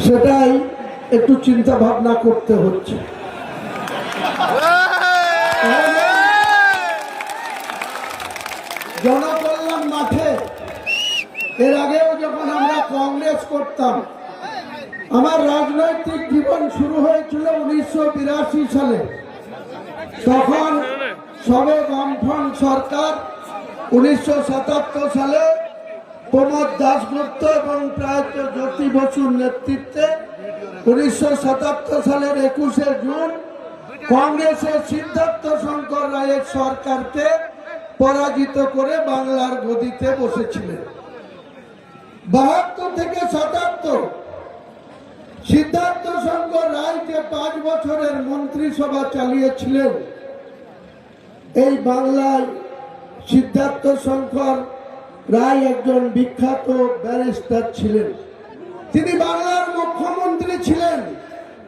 সেটাই একটু চিন্তা ভাবনা করতে হচ্ছে। জনকল্যাণ মাঠে এর আগেও যখন আমরা কংগ্রেস করতাম, আমার রাজনৈতিক জীবন শুরু হয়েছিল 1982 সালে। তখন সবে বামফ্রন্ট সরকার 1977 সালে প্রমোদ দাশগুপ্ত এবং প্রয়াত জ্যোতি বসুর নেতৃত্বে 1977 সালের 21শে জুন কংগ্রেসের সিদ্ধার্থ শঙ্কর রায়ের সরকারকে পরাজিত করে বাংলার গদিতে বসেছিলেন। 72 থেকে 77 সিদ্ধার্থ শঙ্কর রায় যে 5 বছরের মন্ত্রিসভা চালিয়েছিলেন, এই বাংলায় সিদ্ধার্থ শঙ্কর রায় একজন বিখ্যাত ব্যারিস্টার ছিলেন। তিনি বাংলার মুখ্যমন্ত্রী ছিলেন।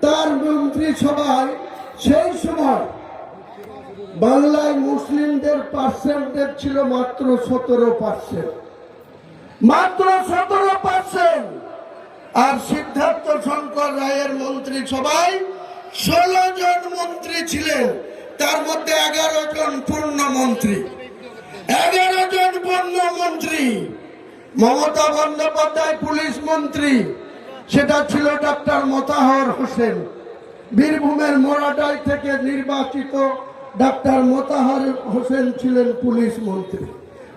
তার মন্ত্রিসভায় সেই সময় বাংলায় মুসলিমদের পার্সেন্টেজ ছিল মাত্র 17%, মাত্র 17%। আর সিদ্ধার্থ শঙ্কর রায়ের মন্ত্রিসভায় 16 জন মন্ত্রী ছিলেন, তার মধ্যে 11 জন পূর্ণমন্ত্রী। 11 জন পূর্ণমন্ত্রী। মমতা বন্দ্যোপাধ্যায় পুলিশ মন্ত্রী, সেটা ছিল ডক্টর মোতাহার হোসেন। বীরভূমের মোরাডাই থেকে নির্বাচিত ডক্টর মোতাহার হোসেন ছিলেন পুলিশ মন্ত্রী।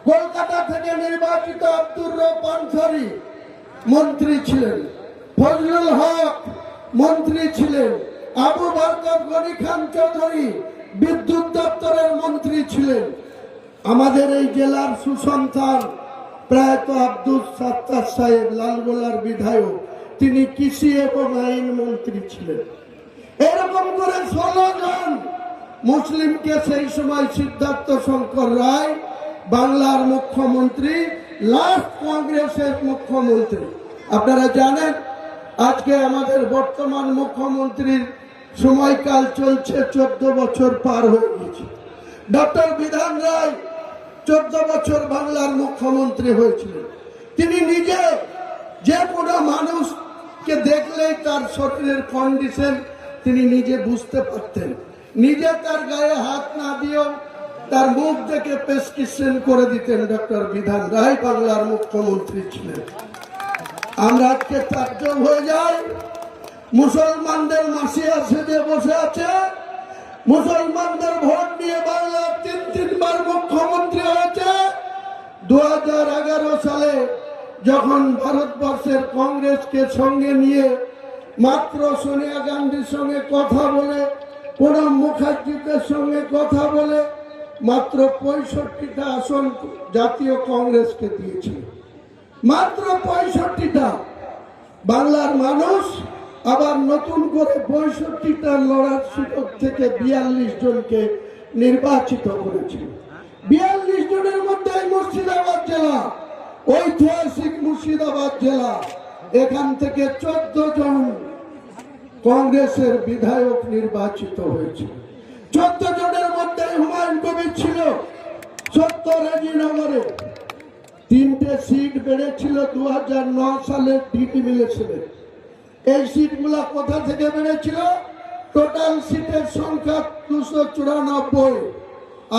কলকাতা থেকে নির্বাচিত আব্দুর রউফ আনসারী মন্ত্রী ছিলেন। ফজলুল হক মন্ত্রী ছিলেন। আবু বরকত গনি খান চৌধুরী বিদ্যুৎ দপ্তরের মন্ত্রী ছিলেন। আমাদের এই জেলার সুসন্তান প্রয়াত আব্দুল সাত্তার সাহেব লালগোলার বিধায়ক, তিনি কৃষি এবং আইন মন্ত্রী ছিলেন। এরকম করে 16 জন মুসলিমকে সেই সময় সিদ্ধার্থ শঙ্কর রায় বাংলার মুখ্যমন্ত্রী, লাস্ট কংগ্রেসের মুখ্যমন্ত্রী। আপনারা জানেন আজকে আমাদের বর্তমান মুখ্যমন্ত্রীর সময়কাল চলছে 14 বছর পার হয়ে গেছে। ডক্টর বিধান রায় 14 বছর বাংলার মুখ্যমন্ত্রী হয়েছিলেন। তিনি নিজে যে কোনো মানুষকে দেখলেই তার শরীরের কন্ডিশন তিনি নিজে বুঝতে পারতেন। নিজে তার গায়ে হাত না দিয়েও তার মুখ দেখে প্রেসক্রিপশন করে দিতেন। ডক্টর বিধান রায় বাংলার মুখ্যমন্ত্রী ছিলেন। আমরা আজকে তাজ্জব হয়ে যাই, মুসলমানদের মাসিয়া সেজে বসে আছে। মুসলমানদের ভোট নিয়ে বাংলা 3বার মুখ্যমন্ত্রী হয়েছে। 2011 সালে যখন ভারতবর্ষের কংগ্রেসকে সঙ্গে নিয়ে মাত্র সোনিয়া গান্ধীর সঙ্গে কথা বলে, প্রণব মুখার্জিদের সঙ্গে কথা বলে মাত্র 65টা আসন জাতীয় কংগ্রেসকে দিয়েছিল। মাত্র 65টা। বাংলার মানুষ আবার নতুন করে 65টা লড়ার সুযোগ থেকে 42 জনকে নির্বাচিত করেছিল। 42 জনের মধ্যে মুর্শিদাবাদ জেলা, ঐতিহাসিক মুর্শিদাবাদ জেলা, এখান থেকে 14 জন কংগ্রেসের বিধায়ক নির্বাচিত হয়েছে। 14 জনের মধ্যে হুমায়ুন কবির ছিল। 70 রেজিনগরে 3টে সিট বেড়েছিল 2009 সালের ডিটি ইলেকশনে। এই সিটগুলা কোথা থেকে বেড়েছিল? টোটাল সিটের সংখ্যা 294,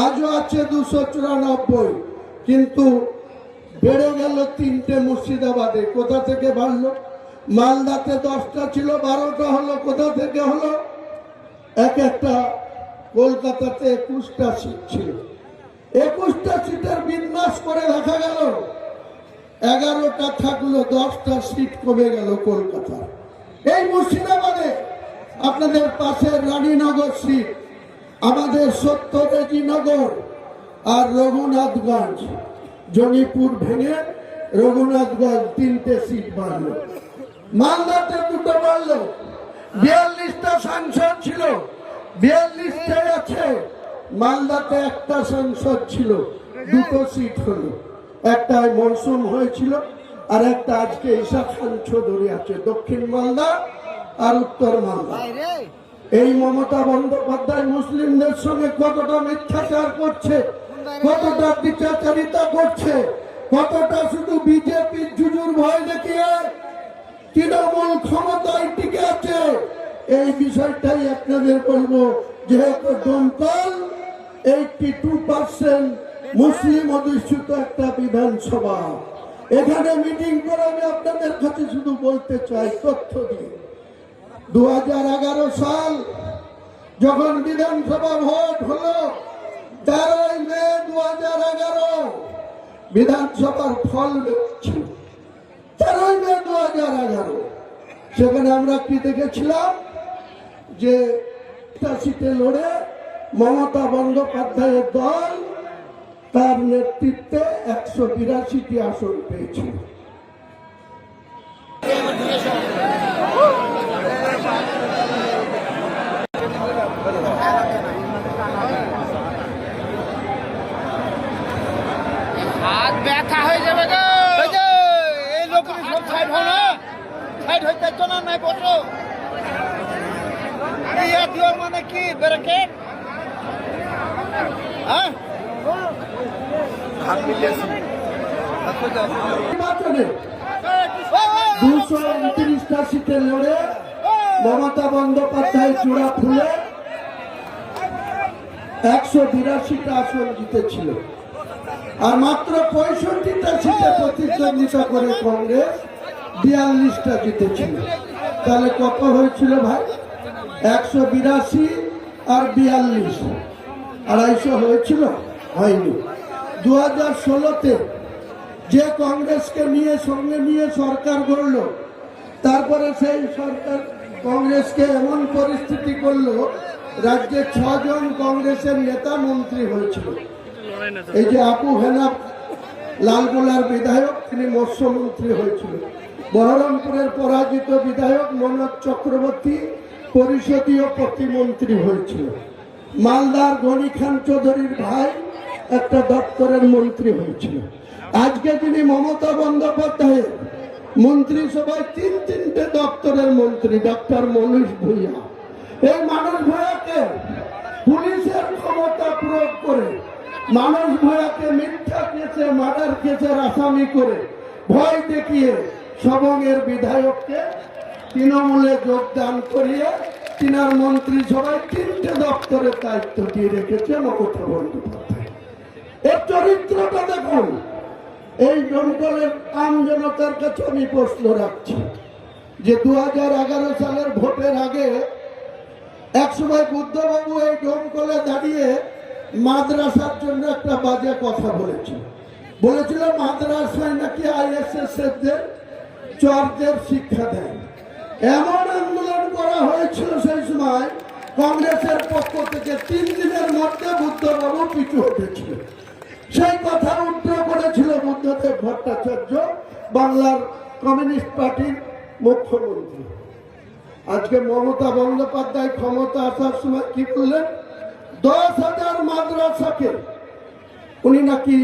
আজও আছে 294, কিন্তু বেড়ে গেল 3টে মুর্শিদাবাদে। কোথা থেকে বাড়লো? মালদাতে 10টা ছিল, 12টা হলো। কোথা থেকে হলো? একটা। কলকাতাতে 21টা সিট ছিল। 21টা সিটের বিন্যাস করে দেখা গেল 11টা থাকলো, 10টা সিট কমে গেল কলকাতা। এই মুর্শিদাবাদে আপনাদের পাশের রানীনগর সিট, আমাদের 70 রেজিনগর আর রঘুনাথগঞ্জ, জঙ্গিপুর ভেঙে রঘুনাথগঞ্জ 3টে সিট বাড়লো। মালদাতে 2টো বাড়লো। 42টা সাংসদ ছিল, 42টাই আছে। মালদাতে 1টা সাংসদ ছিল, 2টো সিট হলো। একটাই মরসুম হয়েছিল আর একটা আজকে ঈশা খান চৌধুরী আছে, দক্ষিণ মালদা আর উত্তর মালদা। এই মমতা বন্দ্যোপাধ্যায় মুসলিমদের সঙ্গে কতটা মিথ্যাচার করছে, কতটা বিচারচারিতা করছে, কতটা শুধু বিজেপির জুজুর ভয় দেখিয়ে তৃণমূল ক্ষমতায় এই বিষয়টাই আপনাদের বলবো, যেহেতু দমকল 82% মুসলিম অধিষ্ঠিত একটা বিধানসভা, এখানে মিটিং করে আমি আপনাদের কাছে শুধু বলতে চাই তথ্য দিয়ে, 2011 সাল যখন বিধানসভা ভোট হলো 13 মে 2011 বিধানসভার ফল বেরোচ্ছিল। 13 মে 2011 সেখানে আমরা কি দেখেছিলাম যে সিটে লড়ে মমতা বন্দ্যোপাধ্যায়ের দল তার নেতৃত্বে 182টি আসন পেয়েছিল। হাত ব্যথা হয়ে যাবে গো। এই লোকগুলি সব সাইড হো না, সাইড হইতে তো না নাই বসো। ইয়া দিওর মানে কি ব্রেকেট? হ্যাঁ নির্বাচনে 229টা সিটে লড়ে মমতা বন্দ্যোপাধ্যায় চূড়া ফুলে 182টা আসন জিতেছিল, আর মাত্র 65টা সিটে প্রতিদ্বন্দ্বিতা করে কংগ্রেস 42টা জিতেছিল। তাহলে কত হয়েছিল ভাই? 182 আর 42, 250 হয়েছিল? হয়নি। 2016-তে যে কংগ্রেসকে নিয়ে সঙ্গে নিয়ে সরকার গড়ল, তারপরে সেই সরকার কংগ্রেসকে এমন পরিস্থিতি করলো রাজ্যে 6 জন কংগ্রেসের নেতা মন্ত্রী হয়েছিল। এই যে আপু হেনা লালগোলার বিধায়ক, তিনি মৎস্যমন্ত্রী হয়েছিল। বহরমপুরের পরাজিত বিধায়ক মনোজ চক্রবর্তী পরিষদীয় প্রতিমন্ত্রী হয়েছিল। মালদার গনি খান চৌধুরীর ভাই একটা দপ্তরের মন্ত্রী হয়েছিল। আজকে তিনি মমতা বন্দ্যোপাধ্যায়ের মন্ত্রিসভায় 3টে দপ্তরের মন্ত্রী, ডক্টর মনীষ ভূঁইয়া। এই মানুষ ভূঁইয়াকে পুলিশের ক্ষমতা প্রয়োগ করে, মানুষ ভূঁইয়াকে মিথ্যা কেসে, মার্ডার কেসের আসামি করে ভয় দেখিয়ে সবংয়ের বিধায়ককে তৃণমূলে যোগদান করিয়ে তিনার মন্ত্রিসভায় 3টে দপ্তরের দায়িত্ব দিয়ে রেখেছে মমতা বন্দ্যোপাধ্যায়। এর চরিত্রটা দেখুন। এই দমকলের আম জনতার কাছে আমি প্রশ্ন রাখছি যে 2011 সালের ভোটের আগে একসময় বুদ্ধবাবু এই দমকলে দাঁড়িয়ে মাদ্রাসার জন্য একটা বাজে কথা বলেছিল মাদ্রাসায় নাকি আইএসএসদের চরদের শিক্ষা দেয়। এমন আন্দোলন করা হয়েছিল সেই সময় কংগ্রেসের পক্ষ থেকে, 3 দিনের মধ্যে বুদ্ধবাবু পিছু হটেছিল। সেই কথা উত্তর করেছিল বুদ্ধদেব ভট্টাচার্য, বাংলার কমিউনিস্ট পার্টির মুখ্যমন্ত্রী। আজকে মমতা বন্দ্যোপাধ্যায় ক্ষমতা আসার সময় কি বললেন? 10,000 মাদ্রাসাকে উনি নাকি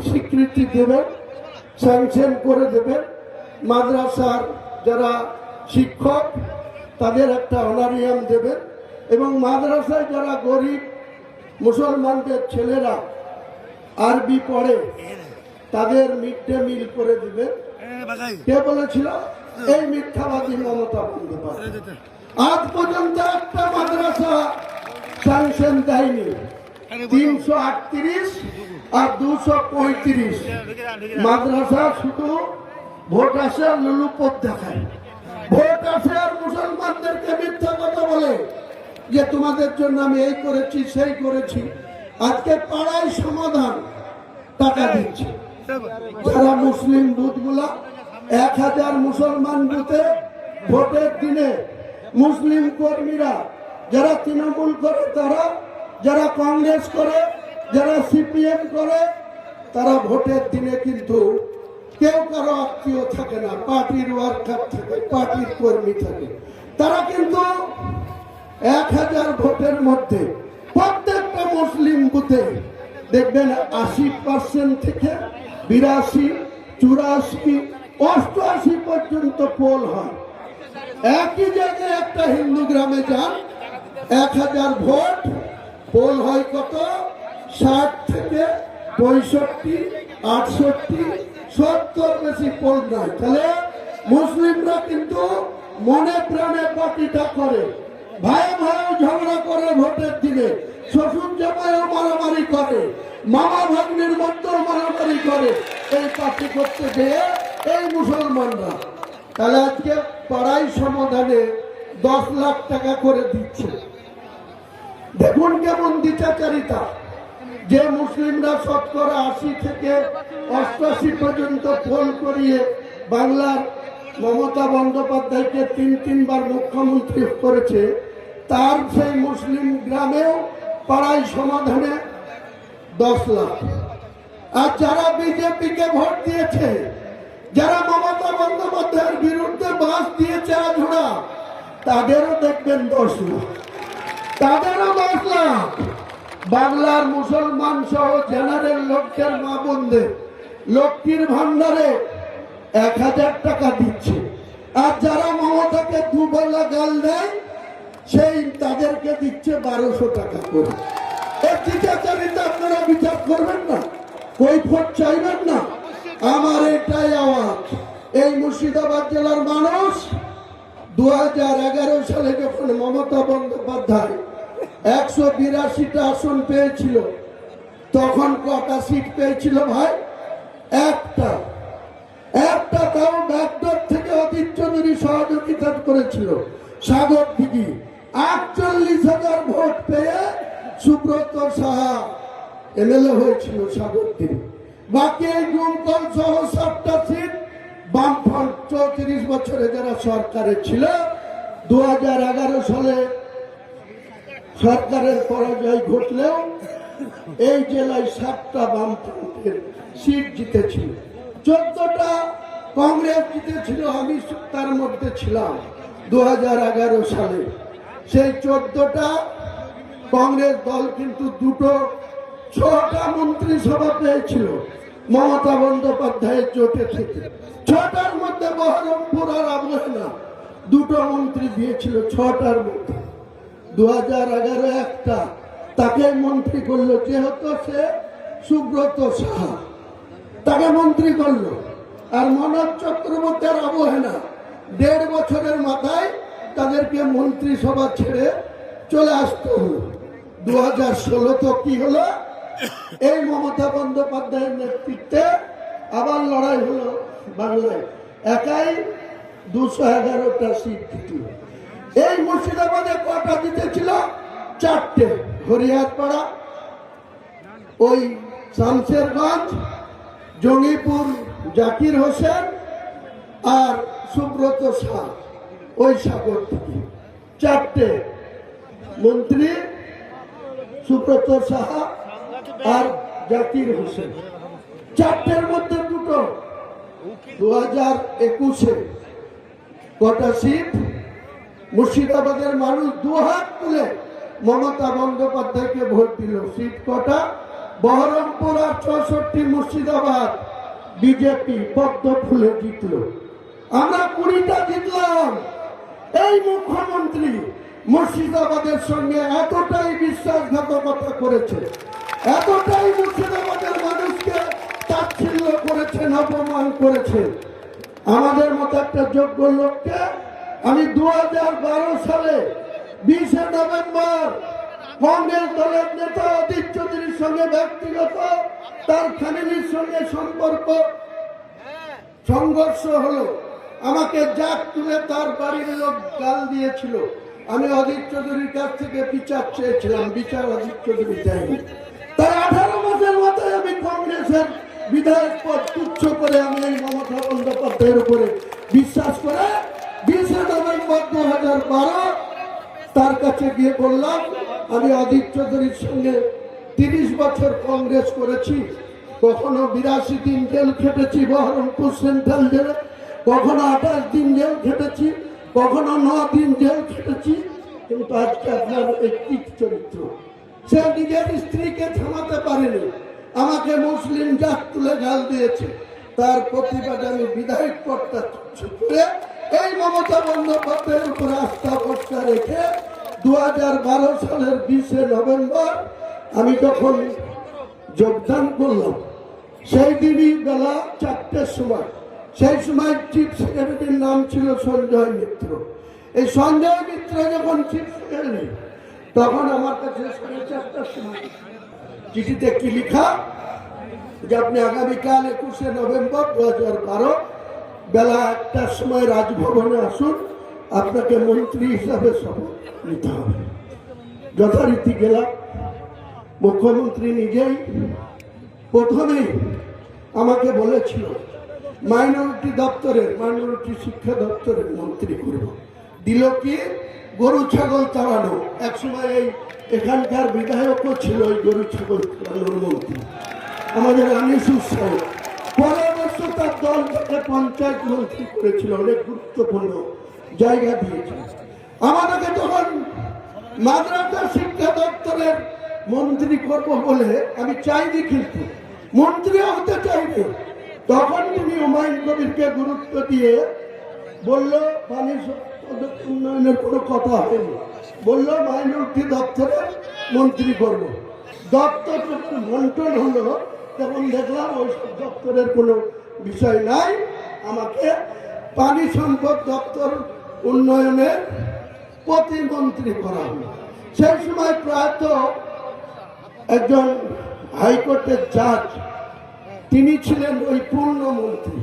স্বীকৃতি দেবেন, স্যাংশন করে দেবেন। মাদ্রাসার যারা শিক্ষক তাদের একটা অনারিয়াম দেবেন, এবং মাদ্রাসায় যারা গরিব মুসলমানদের ছেলেরা আরবি পড়ে তাদের মিড ডে মিল করে দিবেন। কে বলেছিল? এই মিথ্যাবাদী মমতা বন্দ্যোপাধ্যায়। আজ পর্যন্ত একটা মাদ্রাসা স্যাংশন দেয়নি। 338 আর 235 মাদ্রাসা শুধু ভোট আসে আর লুলুপথ দেখায়। ভোট আসে আর মুসলমানদেরকে মিথ্যা কথা বলে যে তোমাদের জন্য আমি এই করেছি সেই করেছি। আজকে পাড়ায় সমাধান টাকা দিচ্ছে। যারা মুসলিম বুথগুলা 1000 মুসলমান বুথে ভোটের দিনে মুসলিম কর্মীরা যারা তৃণমূল করে, তারা যারা কংগ্রেস করে, যারা সিপিএম করে, তারা ভোটের দিনে কিন্তু কেউ কারো আত্মীয় থাকে না, পার্টির ওয়ার্কার থাকে, পার্টির কর্মী থাকে। তারা কিন্তু 1000 ভোটের মধ্যে প্রত্যেকটা মুসলিম বুথে দেখবেন 80% থেকে 82, 84, 88 পর্যন্ত পোল হয়। একই জায়গায় একটা হিন্দু গ্রামে যান, 1000 ভোট, পোল হয় কত? 60 থেকে 65, 68, 70 বেশি পোল নাই। তাহলে মুসলিমরা কিন্তু মনে প্রাণে পার্টিটা করে, ভাই ভাই ঝগড়া করে ভোটের দিনে, শ্বশুর জামাইও মারামারি করে, মামা ভাগ্নের মধ্যেও মারামারি করে এই পার্টি করতে গিয়ে এই মুসলমানরা। তাহলে আজকে পাড়াই সমাধানে 10 লাখ টাকা করে দিচ্ছে। দেখুন কেমন দ্বিচাচারিতা, যে মুসলিমরা 80 থেকে 88 পর্যন্ত পোল করিয়ে বাংলার মমতা বন্দ্যোপাধ্যায়কে 3বার মুখ্যমন্ত্রী করেছে, তার সেই মুসলিম গ্রামেও পাড়ায় সমাধানে 10 লাখ। আর যারা বিজেপিকে ভোট দিয়েছে, যারা মমতা বন্দ্যোপাধ্যায়ের বিরুদ্ধে বাস দিয়েছে আঝোড়া, তাদেরও দেখবেন 10 লাখ, তাদেরও 10 লাখ। বাংলার মুসলমান সহ জেনারেল লোকদের মা বোনদের লক্ষ্মীর ভান্ডারে 1000 টাকা দিচ্ছে। আর যারা মমতাকে দুবেলা গাল দেয়, সেই তাদেরকে দিচ্ছে 1200 টাকা করে। এই দ্বিচারিতা আপনারা বিচার করবেন না, কৈফিয়ত চাইবেন না। আমার এটাই আওয়াজ, এই মুর্শিদাবাদ জেলার মানুষ 2011 সালে যখন মমতা বন্দ্যোপাধ্যায় 182টা আসন পেয়েছিল, তখন কটা সিট পেয়েছিল ভাই? একটা। তাও ব্যাকডোর থেকে অধীর চৌধুরী সহযোগিতা করেছিল। সাগর দিঘি 48,000 ভোট পেয়ে সুব্রত সাহা এমএলএ হয়েছিল সাগর দিঘি। বাকি এই ডুমকল সহ 7টা সিট বামফ্রন্ট 34 বছরে যারা সরকারে ছিল, 2011 সালে সরকারের পরাজয় ঘটলেও এই জেলায় 7টা বামফ্রন্টের সিট জিতেছিল, 14টা কংগ্রেস জিতেছিল। আমি তার মধ্যে ছিলাম 2011 সালে। সেই 14টা কংগ্রেস দল কিন্তু 6টা মন্ত্রিসভা পেয়েছিল মমতা বন্দ্যোপাধ্যায়ের জোটে থেকে। 6টার মধ্যে বহরমপুর আর আবহাওয়া 2টো মন্ত্রী দিয়েছিল 6টার মধ্যে। 2011 একটা, তাকে মন্ত্রী করলো, যেহেতু সে সুব্রত সাহা, তাকে মন্ত্রী করলো। আর মনোজ চক্রবর্তীর অবহেলা 1.5 বছরের মাথায় তাদেরকে মন্ত্রিসভা ছেড়ে চলে আসতে হলো। 2016 তো কি হলো? এই মমতা বন্দ্যোপাধ্যায়ের নেতৃত্বে আবার লড়াই হলো বাংলায়, একাই 211টা সিট জিতল। এই মুর্শিদাবাদে কটা জিতেছিল? 4টে। হরিয়ারপাড়া, ওই শামশেরগঞ্জ, জঙ্গিপুর জাকির হোসেন আর সুব্রত সাহা, ওই সাগর থেকে 4টে মন্ত্রী, সুব্রত সাহা আর জাকির হোসেন। 4টের মধ্যে 2টো। 2021-এ কটা সিট? মুর্শিদাবাদের মানুষ 2 হাত তুলে মমতা বন্দ্যোপাধ্যায়কে ভোট দিল। সিট কটা? বহরমপুর আর 64, মুর্শিদাবাদ বিজেপি পদ্ম ফুলে জিতল। আমরা 20টা জিতলাম। এই মুখ্যমন্ত্রী মুর্শিদাবাদের সঙ্গে এতটাই বিশ্বাসঘাতকতা করেছে, এতটাই মুর্শিদাবাদের মানুষকে তাচ্ছিল্য করেছেন, অপমান করেছেন। আমাদের মতো একটা যোগ্য লোককে আমি 2012 সালে 20 নভেম্বর কংগ্রেস দলের নেতা অধীর চৌধুরীর সঙ্গে ব্যক্তিগত তার ফ্যামিলির সঙ্গে সম্পর্ক সংঘর্ষ হলো, আমাকে জাত তুলে তার বাড়ির লোক গাল দিয়েছিল। আমি অধীর চৌধুরীর কাছ থেকে বিচার চেয়েছিলাম, বিচার অধীর চৌধুরী দেয়নি। তাই 18 মাসের মাথায় আমি কংগ্রেসের বিধায়ক পদ তুচ্ছ করে আমি এই মমতা বন্দ্যোপাধ্যায়ের উপরে বিশ্বাস করে 20 নভেম্বর 2012 তার কাছে গিয়ে বললাম, আমি অধীর চৌধুরীর সঙ্গে 30 বছর কংগ্রেস করেছি, কখনো 82 দিন জেল খেটেছি বহরমপুর সেন্ট্রাল জেলে, কখনো 28 দিন জেল খেটেছি, কখনো 9 দিন জেল খেটেছি, কিন্তু আজকে আপনার একটি চরিত্র, সে নিজের স্ত্রীকে থামাতে পারেনি, আমাকে মুসলিম জাত তুলে গাল দিয়েছে। তার প্রতিবাদে আমি বিধায়ক পদটা করে এই মমতা বন্দ্যোপাধ্যায়ের উপরে আস্থা ভরসা রেখে 2012 সালের 20 নভেম্বর আমি যখন যোগদান করলাম, সেই দিনই বেলা 4টের সময়, সেই সময় চিফ সেক্রেটারির নাম ছিল সঞ্জয় মিত্র। এই সঞ্জয় মিত্র যখন চিঠি এলেন তখন আমার কাছে 4:30টার সময় চিঠিতে কি লিখা যে আপনি আগামীকাল 21শে নভেম্বর 2012 বেলা 1টার সময় রাজভবনে আসুন, আপনাকে মন্ত্রী হিসাবে শপথ নিতে হবে। যথারীতি গেলাম। মুখ্যমন্ত্রী নিজেই প্রথমেই আমাকে বলেছিল মাইনরিটি দপ্তরের, মাইনরিটি শিক্ষা দপ্তরের মন্ত্রী করব। দিল কি গরু ছাগল তাড়ানো। একসময় এই এখানকার বিধায়কও ছিল ওই গরু ছাগল তাড়ানোর মন্ত্রী, আমাদের আনিসুর সাহেব। পরের বছর তার দল থেকে পঞ্চায়েত মন্ত্রী করেছিল, অনেক গুরুত্বপূর্ণ জায়গা দিয়েছিল। আমাদেরকে তখন মাদ্রাসা শিক্ষা দপ্তরের মন্ত্রী করব বলে আমি চাইনি, কিন্তু মন্ত্রী হতে চাইনি। তখন তিনি হুমায়ুন কবিরকে গুরুত্ব দিয়ে বলল পানি উন্নয়নের কোনো কথা হয়নি, বলল মাইনরিটি দপ্তরের মন্ত্রী করব। দপ্তর যখন বন্টন হলো তখন দেখলাম ওইসব দপ্তরের কোনো বিষয় নাই, আমাকে পানি সম্পদ দপ্তর উন্নয়নের প্রতিমন্ত্রী করা হলো। সেই সময় প্রায়ত একজন হাইকোর্টের জাজ, তিনি ছিলেন ওই পূর্ণমন্ত্রী।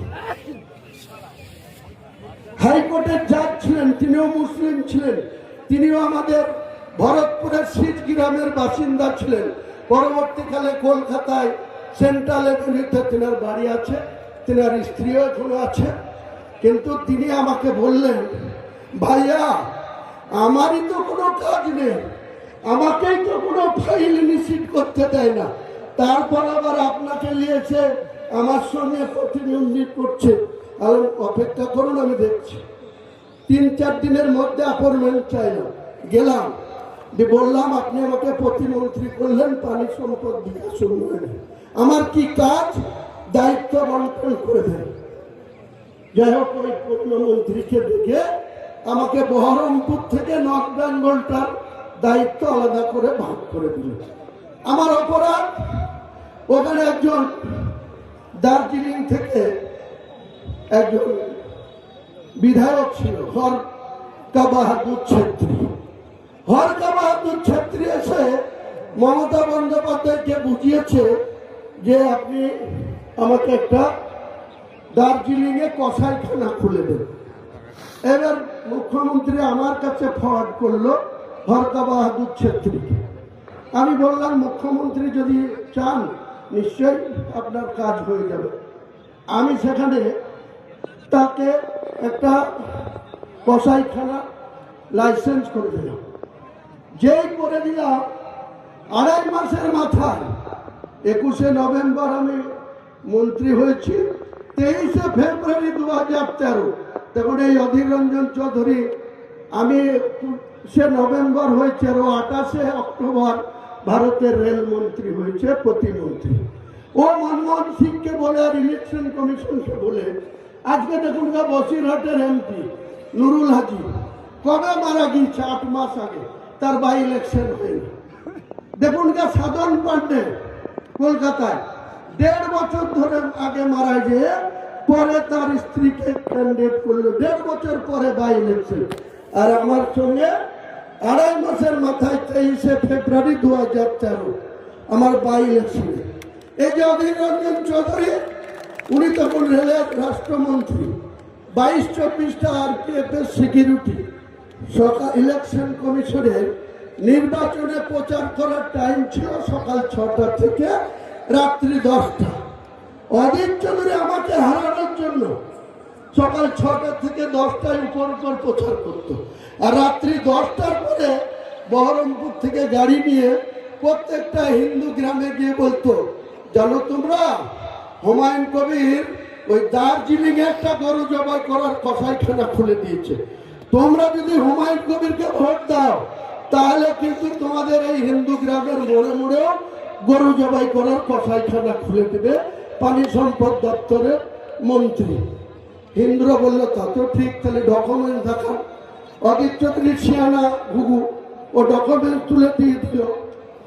হাইকোর্টের জাজ ছিলেন, তিনিও মুসলিম ছিলেন, তিনিও আমাদের ভরতপুরের শীত গ্রামের বাসিন্দা ছিলেন। পরবর্তীকালে কলকাতায় সেন্ট্রাল এভিনিউতে তেনার বাড়ি আছে, তেনার স্ত্রীও এখনো আছে। কিন্তু তিনি আমাকে বললেন, ভাইয়া আমারই তো কোনো কাজ নেই, আমাকেই তো কোনো ফাইল নিশ্চিত করতে দেয় না, তারপর আবার আপনাকে নিয়েছে আমার সঙ্গে প্রতিদ্বন্দ্বী করছে। আর অপেক্ষা করুন, আমি দেখছি। 3-4 দিনের মধ্যে অ্যাপয়েন্টমেন্ট চাইলাম, গেলাম, বললাম আপনি আমাকে প্রতিমন্ত্রী করলেন পানি সম্পদ বিকাশ উন্নয়নে, আমার কি কাজ, দায়িত্ব বন্টন করে দেন। যাই হোক, ওই প্রধানমন্ত্রীকে ডেকে আমাকে বহরমপুর থেকে নর্থ বেঙ্গলটার দায়িত্ব আলাদা করে ভাগ করে দিল। আমার অপরাধ, ওখানে একজন দার্জিলিং থেকে একজন বিধায়ক ছিল হরকা বাহাদুর ছেত্রী। হরকা বাহাদুর ছেত্রী এসে মমতা বন্দ্যোপাধ্যায়কে বুঝিয়েছে যে আপনি আমাকে একটা দার্জিলিংয়ে কসাইখানা খুলে দেন। এবার মুখ্যমন্ত্রী আমার কাছে ফরওয়ার্ড করলো হরকা বাহাদুর ছেত্রীকে। আমি বললাম মুখ্যমন্ত্রী যদি চান নিশ্চয়ই আপনার কাজ হয়ে যাবে। আমি সেখানে তাকে একটা কসাইখানা লাইসেন্স করে দিলাম। যেই করে দিলাম, 2.5 মাসের মাথায় 21শে নভেম্বর আমি মন্ত্রী হয়েছি। 23শে ফেব্রুয়ারি 2013 তখন এই অধীর রঞ্জন চৌধুরী, আমি সে নভেম্বর হয়েছে, আর 28শে অক্টোবর ভারতের রেলমন্ত্রী হয়েছে, প্রতিমন্ত্রী। ও মনমোহন সিংকে বলে আর ইলেকশন কমিশনকে বলে, আজকে দেখুন বসিরহাটের এমপি নুরুল হাজি কবে মারা গিয়েছে, 8 মাস আগে, তার বাই ইলেকশন হয়নি। দেখুন সাধন পান্ডে কলকাতায় 1.5 বছর ধরে আগে মারা গিয়ে পরে তার স্ত্রীকে ক্যান্ডিডেট করলো, 1.5 বছর পরে বাই ইলেকশন। আর আমার সঙ্গে 2.5 মাসের মাথায় 23শে ফেব্রুয়ারি 2013 আমার বাই ইলেকশন। এই যে অধীর রঞ্জন চৌধুরী, উনি তখন রেলের রাষ্ট্রমন্ত্রী, 22-24টা RPF এর সিকিউরিটি। সকাল ইলেকশন কমিশনের নির্বাচনে প্রচার করার টাইম ছিল সকাল 6টা থেকে রাত্রি 10টা। অধীর চৌধুরী আমাকে হারানোর জন্য সকাল 6টা থেকে 10টায় উপর প্রচার করতো, আর রাত্রি 10টার পরে বহরমপুর থেকে গাড়ি নিয়ে প্রত্যেকটা হিন্দু গ্রামে গিয়ে বলতো, জানো তোমরা হুমায়ুন কবির ওই দার্জিলিং এ একটা গরু জবাই করার কসাইখানা খুলে দিয়েছে, তোমরা যদি হুমায়ুন কবিরকে ভোট দাও তাহলে কিন্তু তোমাদের এই হিন্দু গ্রামের মোড়ে মোড়েও গরু জবাই করার কসাইখানা খুলে দেবে পানি সম্পদ দপ্তরের মন্ত্রী। হিন্দুরা বললো তা তো ঠিক, তাহলে ডকুমেন্ট দেখান। অধীর চৌধুরী শিয়ানা ঘুঘু ও ডকুমেন্ট তুলে দিয়ে দিল।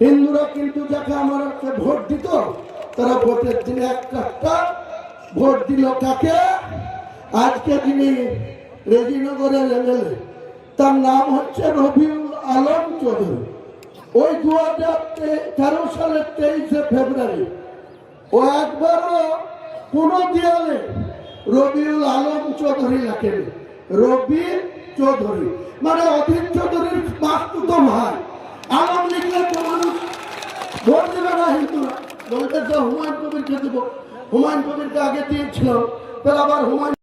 হিন্দুরা কিন্তু যাকে আমাকে ভোট দিত, তারা ভোটের দিনে একটা ভোট দিল কাকে, আজকে যিনি রেজিনগরের MLA তার নাম হচ্ছে রবিউল আলম চৌধুরী। ওই 2013 সালের 23শে ফেব্রুয়ারি ও একবারও কোনো দেয়ালে রবিউল আলম চৌধুরী লেখেনি, রবি চৌধুরী মানে অধীর চৌধুরীর মাসতুতো ভাই। আলম লিখলে তো মানুষ ভোট দেবে না, হিন্দুরা বলতে হুমায়ুন কবিরকে দেবো, হুমায়ুন কবিরকে আগে দিয়েছিলাম, তাহলে আবার হুমায়ুন